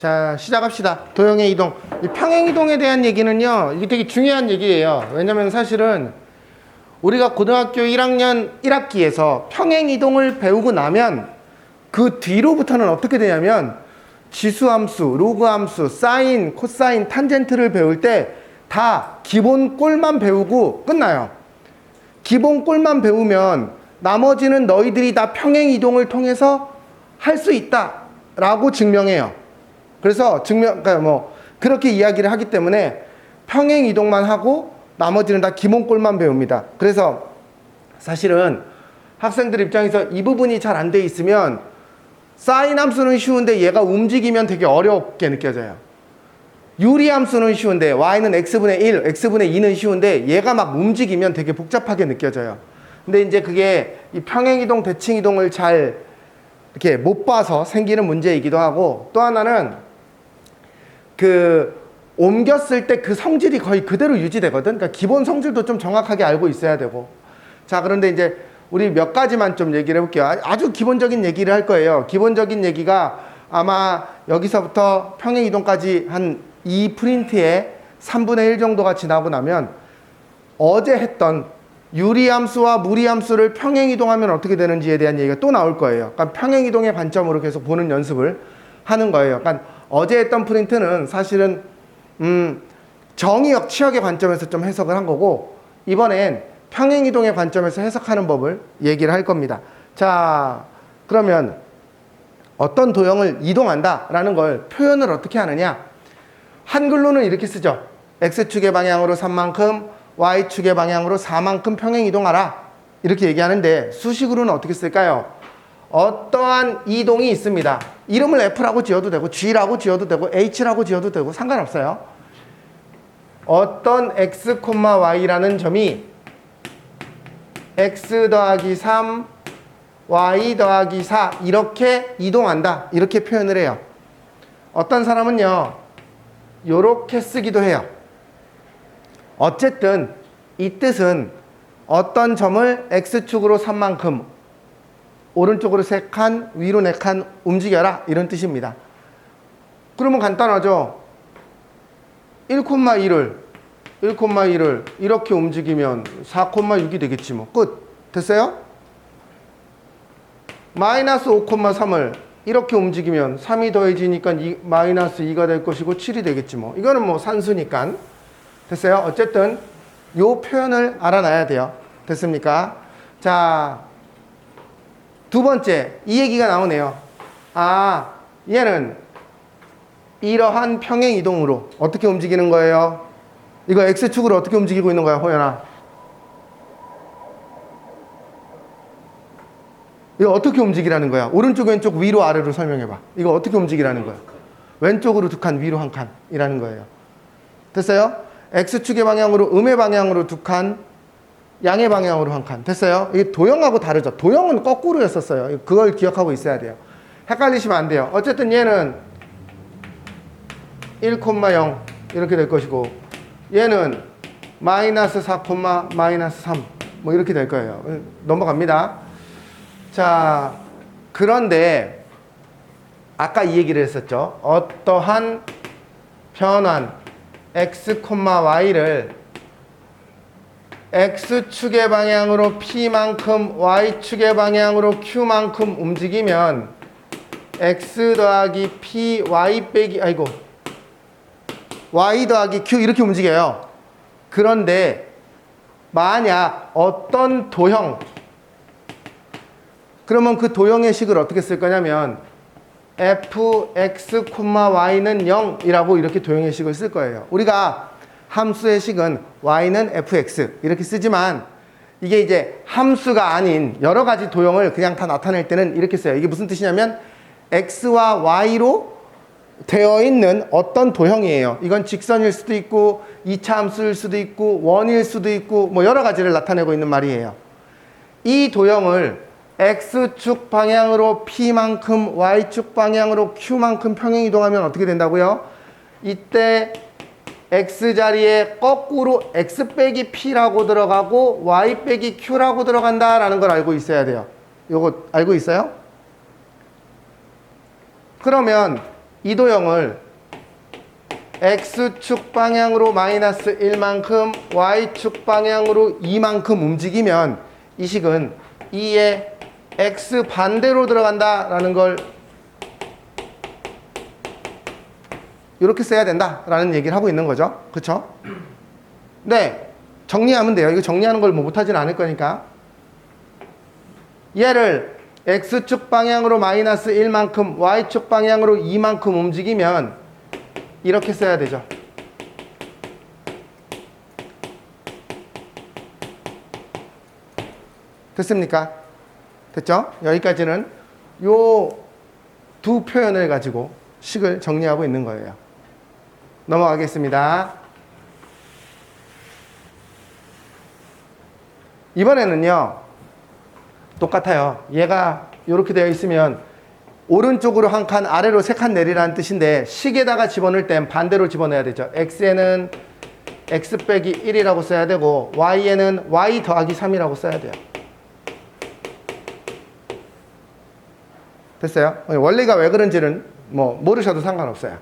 자, 시작합시다. 도형의 이동. 이 평행 이동에 대한 얘기는요, 이게 되게 중요한 얘기예요. 왜냐면 사실은 우리가 고등학교 1학년 1학기에서 평행 이동을 배우고 나면 그 뒤로부터는 어떻게 되냐면 지수함수, 로그함수, 사인, 코사인, 탄젠트를 배울 때 다 기본 꼴만 배우고 끝나요. 기본 꼴만 배우면 나머지는 너희들이 다 평행 이동을 통해서 할 수 있다라고 증명해요. 그래서 그러니까 뭐 그렇게 이야기를 하기 때문에 평행 이동만 하고 나머지는 다 기본 꼴만 배웁니다. 그래서 사실은 학생들 입장에서 이 부분이 잘 안 돼 있으면 사인 함수는 쉬운데 얘가 움직이면 되게 어렵게 느껴져요. 유리 함수는 쉬운데 y는 x분의 1, x분의 2는 쉬운데 얘가 막 움직이면 되게 복잡하게 느껴져요. 근데 이제 그게 이 평행 이동, 대칭 이동을 잘 이렇게 못 봐서 생기는 문제이기도 하고, 또 하나는 그 옮겼을 때 그 성질이 거의 그대로 유지되거든. 그러니까 기본 성질도 좀 정확하게 알고 있어야 되고. 자, 그런데 이제 우리 몇 가지만 좀 얘기를 해볼게요. 아주 기본적인 얘기를 할 거예요. 기본적인 얘기가 아마 여기서부터 평행 이동까지 한 이 프린트에 3분의 1 정도가 지나고 나면 어제 했던 유리함수와 무리함수를 평행 이동하면 어떻게 되는지에 대한 얘기가 또 나올 거예요. 그러니까 평행 이동의 관점으로 계속 보는 연습을 하는 거예요. 그러니까 어제 했던 프린트는 사실은 정의역, 치역의 관점에서 좀 해석을 한 거고, 이번엔 평행 이동의 관점에서 해석하는 법을 얘기를 할 겁니다. 자, 그러면 어떤 도형을 이동한다라는 걸 표현을 어떻게 하느냐? 한글로는 이렇게 쓰죠. X축의 방향으로 3만큼, Y축의 방향으로 4만큼 평행 이동하라. 이렇게 얘기하는데 수식으로는 어떻게 쓸까요? 어떠한 이동이 있습니다. 이름을 F라고 지어도 되고 G라고 지어도 되고 H라고 지어도 되고 상관없어요. 어떤 X, Y라는 점이 X 더하기 3, Y 더하기 4 이렇게 이동한다. 이렇게 표현을 해요. 어떤 사람은요, 요렇게 쓰기도 해요. 어쨌든 이 뜻은 어떤 점을 X축으로 3만큼 오른쪽으로 3칸, 위로 4칸 움직여라, 이런 뜻입니다. 그러면 간단하죠. 1,2를 이렇게 움직이면 4,6이 되겠지 뭐. 끝. 됐어요? 마이너스 5,3을 이렇게 움직이면 3이 더해지니까 마이너스 2가 될 것이고 7이 되겠지 뭐. 이거는 뭐 산수니까. 됐어요? 어쨌든 요 표현을 알아놔야 돼요. 됐습니까? 자, 두 번째, 이 얘기가 나오네요. 아, 얘는 이러한 평행 이동으로 어떻게 움직이는 거예요? 이거 X축으로 어떻게 움직이고 있는 거야, 호연아? 이거 어떻게 움직이라는 거야? 오른쪽, 왼쪽, 위로, 아래로 설명해봐. 이거 어떻게 움직이라는 거야? 왼쪽으로 2칸, 위로 1칸이라는 거예요. 됐어요? X축의 방향으로, 음의 방향으로 2칸, 양의 방향으로 1칸. 됐어요? 이게 도형하고 다르죠. 도형은 거꾸로였었어요. 그걸 기억하고 있어야 돼요. 헷갈리시면 안 돼요. 어쨌든 얘는 1,0 이렇게 될 것이고, 얘는 마이너스 4, 마이너스 3 뭐 이렇게 될 거예요. 넘어갑니다. 자, 그런데 아까 이 얘기를 했었죠. 어떠한 변환 x, y를 x축의 방향으로 p만큼 y축의 방향으로 q만큼 움직이면 x 더하기 p y 빼기 y 더하기 q 이렇게 움직여요. 그런데 만약 어떤 도형, 그러면 그 도형의 식을 어떻게 쓸 거냐면 fx, y는 0이라고 이렇게 도형의 식을 쓸 거예요. 우리가 함수의 식은 y는 fx 이렇게 쓰지만 이게 이제 함수가 아닌 여러 가지 도형을 그냥 다 나타낼 때는 이렇게 써요. 이게 무슨 뜻이냐면 x와 y로 되어 있는 어떤 도형이에요. 이건 직선일 수도 있고 2차 함수일 수도 있고 원일 수도 있고 뭐 여러 가지를 나타내고 있는 말이에요. 이 도형을 X축 방향으로 P만큼, Y축 방향으로 Q만큼 평행 이동하면 어떻게 된다고요? 이때 X 자리에 거꾸로 X 빼기 P라고 들어가고 Y 빼기 Q라고 들어간다라는 걸 알고 있어야 돼요. 요거 알고 있어요? 그러면 이 도형을 x축 방향으로 마이너스 1만큼 y축 방향으로 2만큼 움직이면 이 식은 2의 x 반대로 들어간다라는 걸 이렇게 써야 된다라는 얘기를 하고 있는 거죠. 그쵸? 네, 정리하면 돼요. 이거 정리하는 걸 뭐 못하진 않을 거니까. 얘를 x축 방향으로 마이너스 1만큼 y축 방향으로 2만큼 움직이면 이렇게 써야 되죠. 됐습니까? 됐죠? 여기까지는 요 두 표현을 가지고 식을 정리하고 있는 거예요. 넘어가겠습니다. 이번에는요, 똑같아요. 얘가 이렇게 되어 있으면 오른쪽으로 한 칸, 아래로 세 칸 내리라는 뜻인데 식에다가 집어넣을 땐 반대로 집어넣어야 되죠. x에는 x 빼기 1이라고 써야 되고 y에는 y 더하기 3이라고 써야 돼요. 됐어요? 원리가 왜 그런지는 뭐 모르셔도 상관없어요.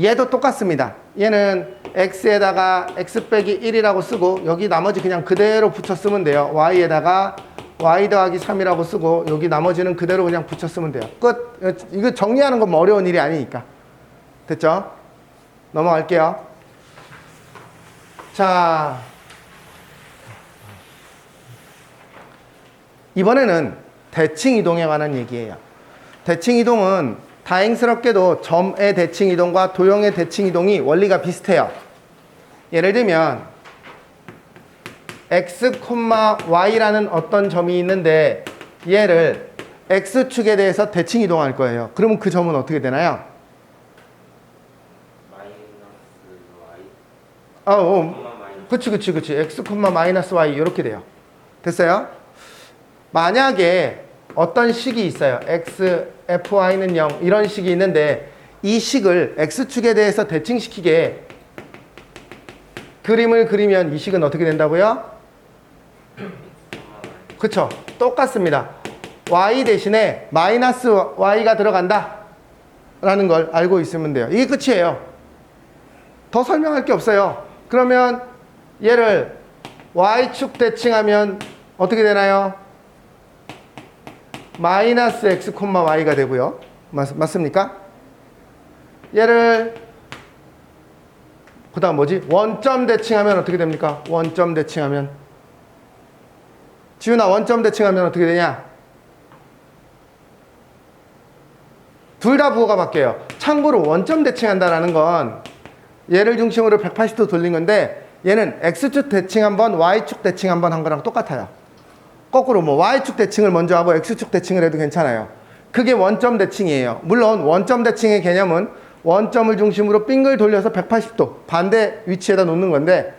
얘도 똑같습니다. 얘는 x에다가 x 빼기 1이라고 쓰고 여기 나머지 그냥 그대로 붙여 쓰면 돼요. y에다가 y 더하기 3이라고 쓰고 여기 나머지는 그대로 그냥 붙여 쓰면 돼요. 끝. 이거 정리하는 건 뭐 어려운 일이 아니니까. 됐죠? 넘어갈게요. 자, 이번에는 대칭 이동에 관한 얘기예요. 대칭 이동은 다행스럽게도 점의 대칭 이동과 도형의 대칭 이동이 원리가 비슷해요. 예를 들면 x, y라는 어떤 점이 있는데 얘를 x축에 대해서 대칭 이동할 거예요. 그러면 그 점은 어떻게 되나요? 그치. x, 마이너스 y 이렇게 돼요. 됐어요? 만약에 어떤 식이 있어요. x, fy는 0 이런 식이 있는데 이 식을 x축에 대해서 대칭시키게 그림을 그리면 이 식은 어떻게 된다고요? 그쵸? 똑같습니다. y 대신에 마이너스 y가 들어간다 라는 걸 알고 있으면 돼요. 이게 끝이에요. 더 설명할 게 없어요. 그러면 얘를 y축 대칭하면 어떻게 되나요? 마이너스 x, y가 되고요. 맞습니까? 얘를 그 다음 뭐지? 원점 대칭하면 어떻게 됩니까? 원점 대칭하면 지훈아 원점 대칭하면 어떻게 되냐? 둘 다 부호가 바뀌어요. 참고로 원점 대칭한다는 건 얘를 중심으로 180도 돌린 건데 얘는 x축 대칭 한번 y축 대칭 한번 한 거랑 똑같아요. 거꾸로 뭐 y축 대칭을 먼저 하고 x축 대칭을 해도 괜찮아요. 그게 원점 대칭이에요. 물론 원점 대칭의 개념은 원점을 중심으로 빙글 돌려서 180도 반대 위치에다 놓는 건데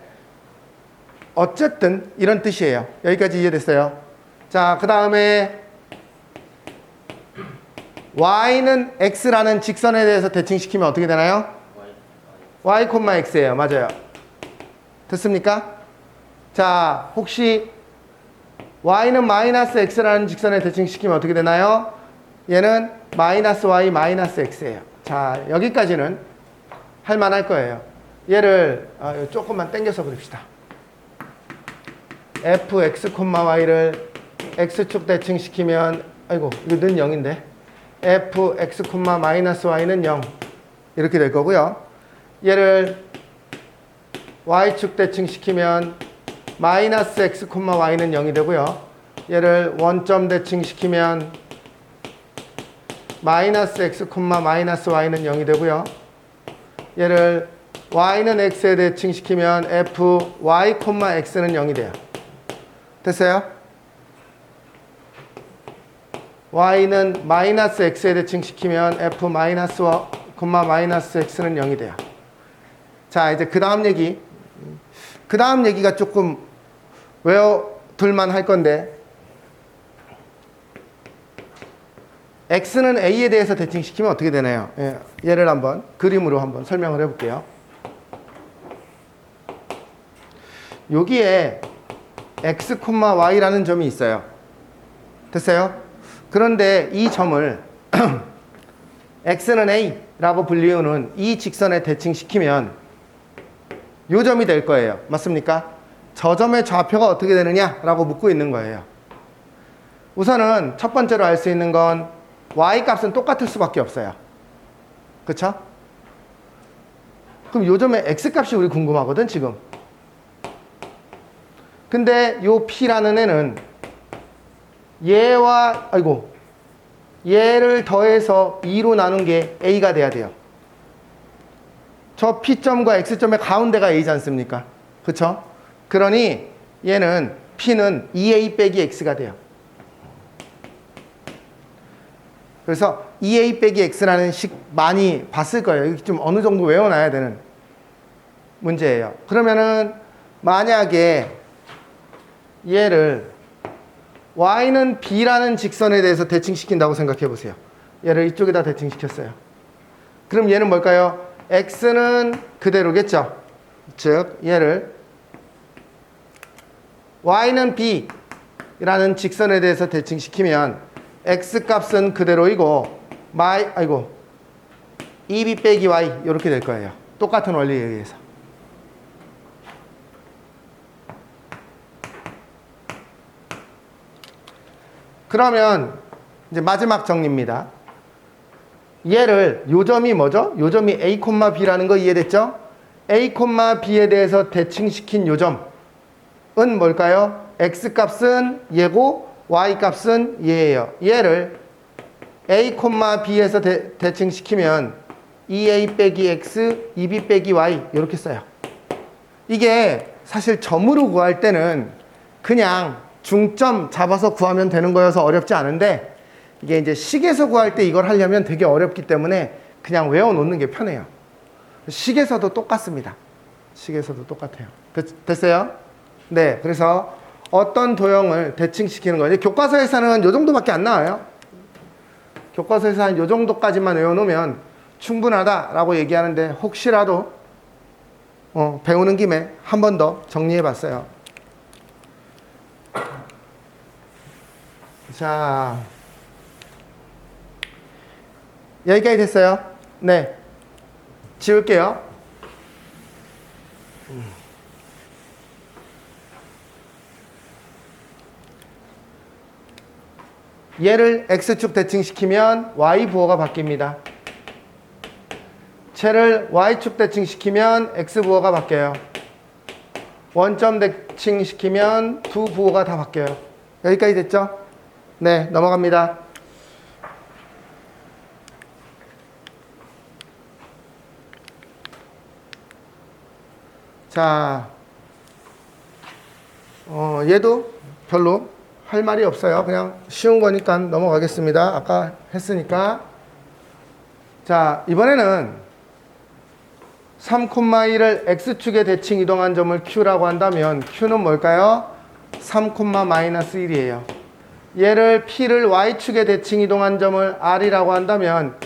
어쨌든 이런 뜻이에요. 여기까지 이해됐어요? 자, 그 다음에 y는 x라는 직선에 대해서 대칭시키면 어떻게 되나요? y, x예요. 맞아요. 됐습니까? 자, 혹시 y는 마이너스 x라는 직선에 대칭시키면 어떻게 되나요? 얘는 마이너스 y, 마이너스 x예요. 자, 여기까지는 할만할 거예요. 얘를 조금만 당겨서 그립시다. fx, y를 x축 대칭시키면 아이고 이거 는 0인데 fx, 마이너스 y는 0 이렇게 될 거고요. 얘를 y축 대칭시키면 마이너스 x, y는 0이 되고요. 얘를 원점 대칭시키면 마이너스 x, 마이너스 y는 0이 되고요. 얘를 y는 x에 대칭시키면 fy, x는 0이 돼요. 됐어요? y는 마이너스 x에 대칭시키면 f 마이너스 마이너스 x는 0이 돼요. 자, 이제 그 다음 얘기. 그 다음 얘기가 조금 외워둘만 할 건데 x는 a에 대해서 대칭시키면 어떻게 되나요? 예, 얘를 한번 그림으로 한번 설명을 해볼게요. 여기에 x, y라는 점이 있어요. 됐어요? 그런데 이 점을 x는 a라고 불리우는 이 직선에 대칭시키면 요 점이 될 거예요. 맞습니까? 저 점의 좌표가 어떻게 되느냐라고 묻고 있는 거예요. 우선은 첫 번째로 알 수 있는 건 y 값은 똑같을 수밖에 없어요. 그쵸? 그럼 요 점의 x 값이 우리 궁금하거든 지금. 근데 요 p라는 애는 얘와 얘를 더해서 2로 나눈 게 a가 돼야 돼요. 저 p점과 x점의 가운데가 a지 않습니까? 그쵸? 그러니 얘는 p는 2a 빼기 x가 돼요. 그래서 2a 빼기 x라는 식 많이 봤을 거예요. 이게 좀 어느 정도 외워놔야 되는 문제예요. 그러면은 만약에 얘를 y는 b라는 직선에 대해서 대칭시킨다고 생각해 보세요. 얘를 이쪽에다 대칭시켰어요. 그럼 얘는 뭘까요? x는 그대로겠죠. 즉 얘를 y는 b라는 직선에 대해서 대칭시키면 x 값은 그대로이고 2b 빼기 y 이렇게 될 거예요. 똑같은 원리에 의해서. 그러면 이제 마지막 정리입니다. 얘를 요 점이 뭐죠? 요 점이 a, b라는 거 이해됐죠? a, b에 대해서 대칭시킨 요 점은 뭘까요? x 값은 얘고 y 값은 얘예요. 얘를 a, b에서 대칭시키면 2a 빼기 x, 2b 빼기 y 이렇게 써요. 이게 사실 점으로 구할 때는 그냥 중점 잡아서 구하면 되는 거여서 어렵지 않은데 이게 이제 식에서 구할 때 이걸 하려면 되게 어렵기 때문에 그냥 외워놓는 게 편해요. 식에서도 똑같습니다. 식에서도 똑같아요. 됐어요? 네, 그래서 어떤 도형을 대칭시키는 거예요. 교과서에서는 이 정도밖에 안 나와요. 교과서에서 한 이 정도까지만 외워놓으면 충분하다라고 얘기하는데 혹시라도 배우는 김에 한 번 더 정리해봤어요. 자, 여기까지 됐어요? 네, 지울게요. 얘를 x축 대칭시키면 y 부호가 바뀝니다. 쟤를 y축 대칭시키면 x 부호가 바뀌어요. 원점 대칭시키면 두 부호가 다 바뀌어요. 여기까지 됐죠? 네, 넘어갑니다. 자, 얘도 별로 할 말이 없어요. 그냥 쉬운 거니까 넘어가겠습니다. 아까 했으니까. 자, 이번에는 3,1을 x축에 대칭 이동한 점을 q라고 한다면 q는 뭘까요? 3,-1이에요. 얘를 p를 y축에 대칭 이동한 점을 r이라고 한다면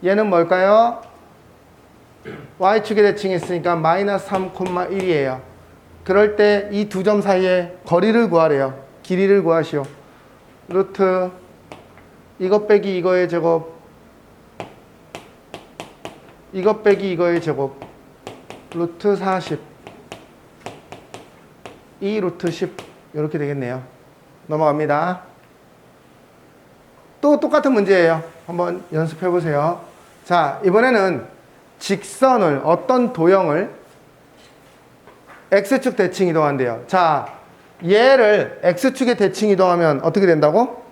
얘는 뭘까요? y축에 대칭했으니까 -3,1이에요. 그럴 때 이 두 점 사이에 거리를 구하래요. 길이를 구하시오. 루트 이것 빼기 이거의 제곱, 이것 빼기 이거의 제곱, 루트 40, 2 루트 10 이렇게 되겠네요. 넘어갑니다. 또 똑같은 문제예요. 한번 연습해 보세요. 자, 이번에는 직선을, 어떤 도형을 x축 대칭 이동한대요. 자, 얘를 x축에 대칭 이동하면 어떻게 된다고?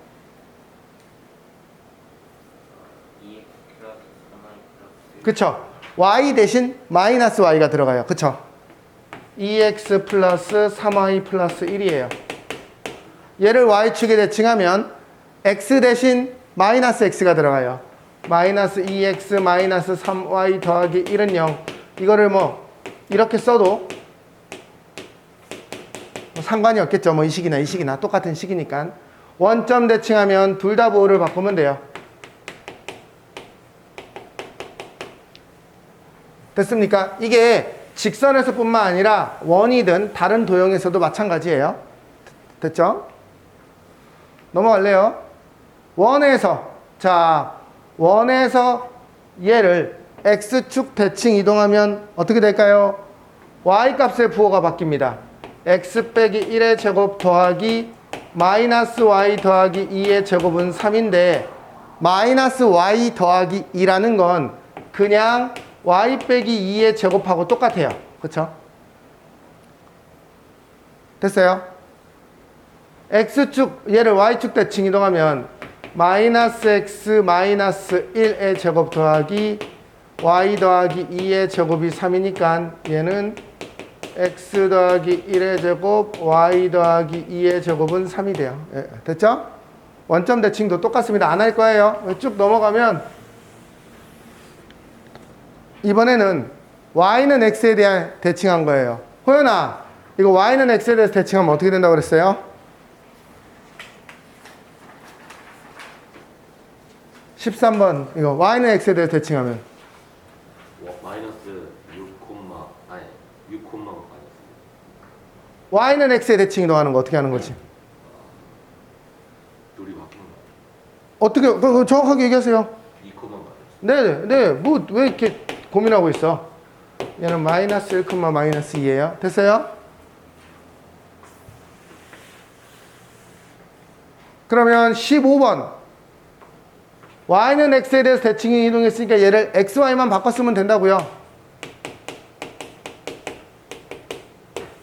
그쵸? y 대신 마이너스 y가 들어가요. 그쵸? 2x 플러스 3y 플러스 1이에요. 얘를 y축에 대칭하면 x 대신 마이너스 x가 들어가요. 마이너스 2x 마이너스 3y 더하기 1은 0. 이거를 뭐 이렇게 써도 상관이 없겠죠. 뭐 이 식이나 이 식이나 똑같은 식이니까. 원점 대칭하면 둘 다 부호를 바꾸면 돼요. 됐습니까? 이게 직선에서 뿐만 아니라 원이든 다른 도형에서도 마찬가지예요. 됐죠? 넘어갈래요? 원에서, 자, 원에서 얘를 x축 대칭 이동하면 어떻게 될까요? y값의 부호가 바뀝니다. x 빼기 1의 제곱 더하기 마이너스 y 더하기 2의 제곱은 3인데 마이너스 y 더하기 2라는 건 그냥 y 빼기 2의 제곱하고 똑같아요. 그쵸? 됐어요? x축 얘를 y축 대칭 이동하면 마이너스 x 마이너스 1의 제곱 더하기 y 더하기 2의 제곱이 3이니까 얘는 x 더하기 1의 제곱 y 더하기 2의 제곱은 3이 돼요. 예, 됐죠? 원점 대칭도 똑같습니다. 안 할 거예요. 쭉 넘어가면 이번에는 y는 x에 대한 대칭한 거예요. 호연아, 이거 y는 x에 대해서 대칭하면 어떻게 된다고 그랬어요? 13번 이거 y는 x에 대해서 대칭하면 마이너스 6, 아니 6, 마이너스 y는 x에 대칭 이동하는 거 어떻게 하는 거지? 둘이 바뀌는 거 어떻게 정확하게 얘기하세요. 2, 마이너스 네, 뭐 왜 이렇게 고민하고 있어? 얘는 마이너스 1, 마이너스 2예요. 됐어요? 그러면 15번 y는 x에 대해서 대칭이 이동했으니까 얘를 xy만 바꿨으면 된다고요.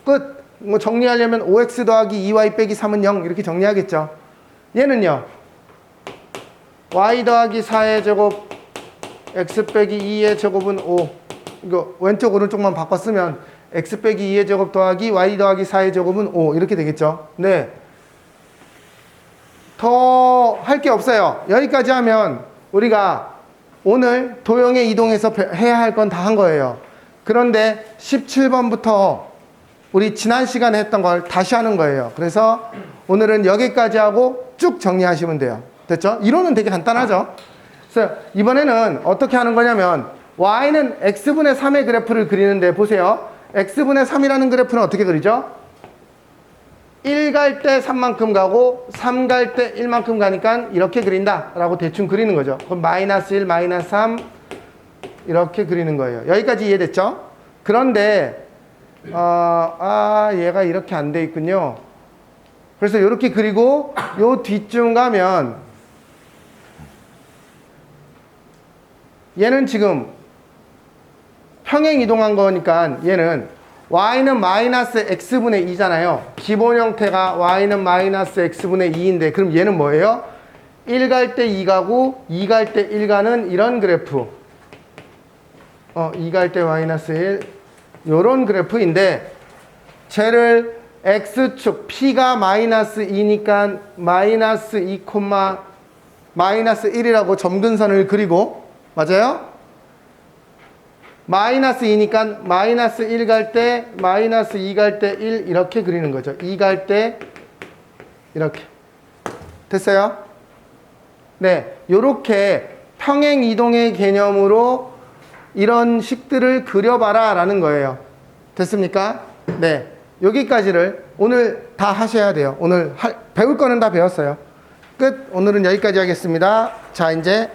끝. 뭐 정리하려면 5x 더하기 2y 빼기 3은 0 이렇게 정리하겠죠. 얘는요. y 더하기 4의 제곱 x 빼기 2의 제곱은 5. 이거 왼쪽 오른쪽만 바꿨으면 x 빼기 2의 제곱 더하기 y 더하기 4의 제곱은 5 이렇게 되겠죠. 네. 더 할 게 없어요. 여기까지 하면 우리가 오늘 도형에 이동해서 해야 할 건 다 한 거예요. 그런데 17번부터 우리 지난 시간에 했던 걸 다시 하는 거예요. 그래서 오늘은 여기까지 하고 쭉 정리하시면 돼요. 됐죠? 이론은 되게 간단하죠? 그래서 이번에는 어떻게 하는 거냐면 y는 x분의 3의 그래프를 그리는데 보세요. x분의 3이라는 그래프는 어떻게 그리죠? 1 갈 때 3만큼 가고 3 갈 때 1만큼 가니까 이렇게 그린다 라고 대충 그리는 거죠. 그럼 마이너스 1, 마이너스 3 이렇게 그리는 거예요. 여기까지 이해됐죠? 그런데 얘가 이렇게 안 돼 있군요. 그래서 이렇게 그리고 요 뒤쯤 가면 얘는 지금 평행 이동한 거니까 얘는 y는 마이너스 x분의 2잖아요. 기본 형태가 y는 마이너스 x분의 2인데 그럼 얘는 뭐예요? 1 갈 때 2 가고 2 갈 때 1 가는 이런 그래프. 2 갈 때 마이너스 1 요런 그래프인데 쟤를 x축 p가 마이너스 2니까 마이너스 2, 마이너스 1이라고 점근선을 그리고 맞아요? 마이너스 2니까 마이너스 1 갈 때 마이너스 2 갈 때 1 이렇게 그리는 거죠. 2 갈 때 이렇게 됐어요? 네, 요렇게 평행 이동의 개념으로 이런 식들을 그려봐라 라는 거예요. 됐습니까? 네, 여기까지를 오늘 다 하셔야 돼요. 오늘 배울 거는 다 배웠어요. 끝. 오늘은 여기까지 하겠습니다. 자, 이제